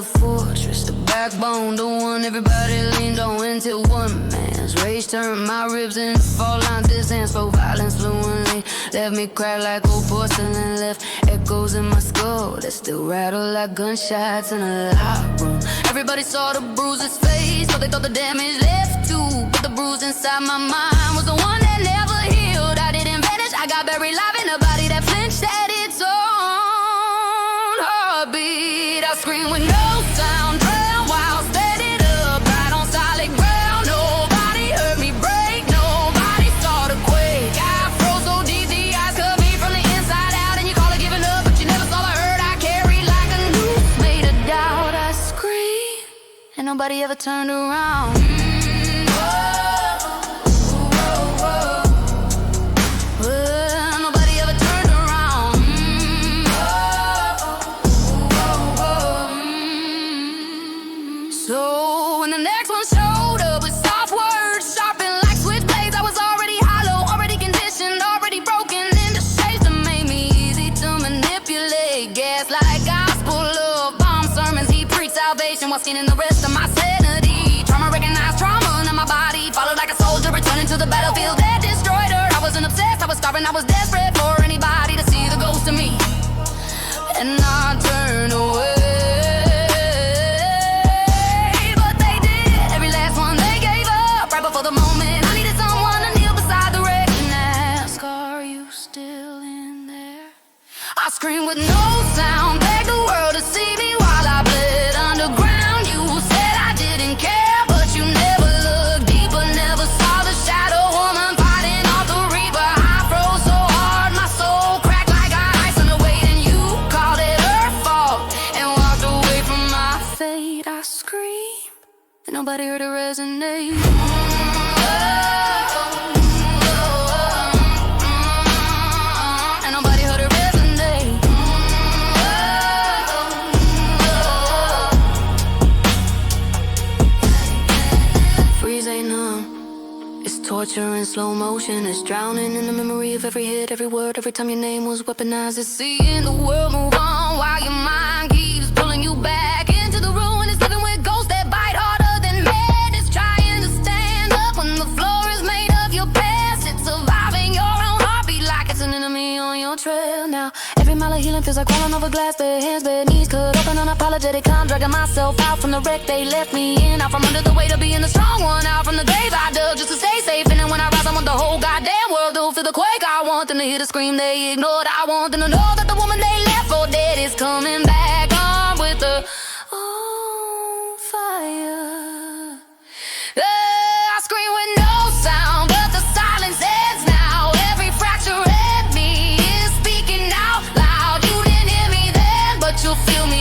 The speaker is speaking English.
the fortress, the backbone, the one everybody leaned on until one man's rage turned my ribs into fall line distance. For violence fluently left me cracked like old porcelain, left echoes in my skull that still rattle like gunshots in a locked room. Everybody saw the bruises face, but they thought the damage left too. But the bruise inside my mind was the one that never healed. I didn't vanish, I got buried alive in a body that flinched at its own heartbeat. I screamed with no sound, drowned while steadied up, right on solid ground. Nobody heard me break, nobody saw the quake. I froze so deep, the eyes cut me from the inside out. And you call it giving up, but you never saw the hurt I carried like a noose made of doubt. I screamed, and nobody ever turned around. So when the next one showed up with soft words, sharpened like switchblades, I was already hollow, already conditioned, already broken into shapes that made me easy to manipulate. Gaslight gospel love, bomb sermons, he preached salvation while skinning the rest of my sanity. Trauma recognized trauma in my body, followed like a soldier returning to the battlefield that destroyed her. I wasn't obsessed, I was starving, I was desperate for anybody to see the ghost of me, and I turned away. I screamed with no sound, begged the world to see me while I bled underground. You said I didn't care, but you never looked deeper, never saw the shadow woman fighting off the reaper. I froze so hard, my soul cracked like ice in the weight, and you called it her fault and walked away from my fate. I screamed, and nobody heard it resonate. Torture in slow motion, it's drowning in the memory of every hit, every word, every time your name was weaponized. It's seeing the world move on while your mind keeps pulling you back into the ruin. It's living with ghosts that bite harder than men. It's trying to stand up when the floor is made of your past. It's surviving your own heartbeat like it's an enemy on your trail. Now every mile of healing feels like crawling over glass, bare hands, bare knees cut open, unapologetic. I'm dragging myself out from the wreck they left me in, out from under the weight of being the strong one, out from the grave I dug just to stay safe. And then when I rise, I want the whole goddamn world to feel the quake. I want them to hear the scream they ignored. I want them to know that the woman they left for dead is coming back on with the fire. I scream with no sound, but the silence ends now. Every fracture in me is speaking out loud. You didn't hear me then, but you'll feel me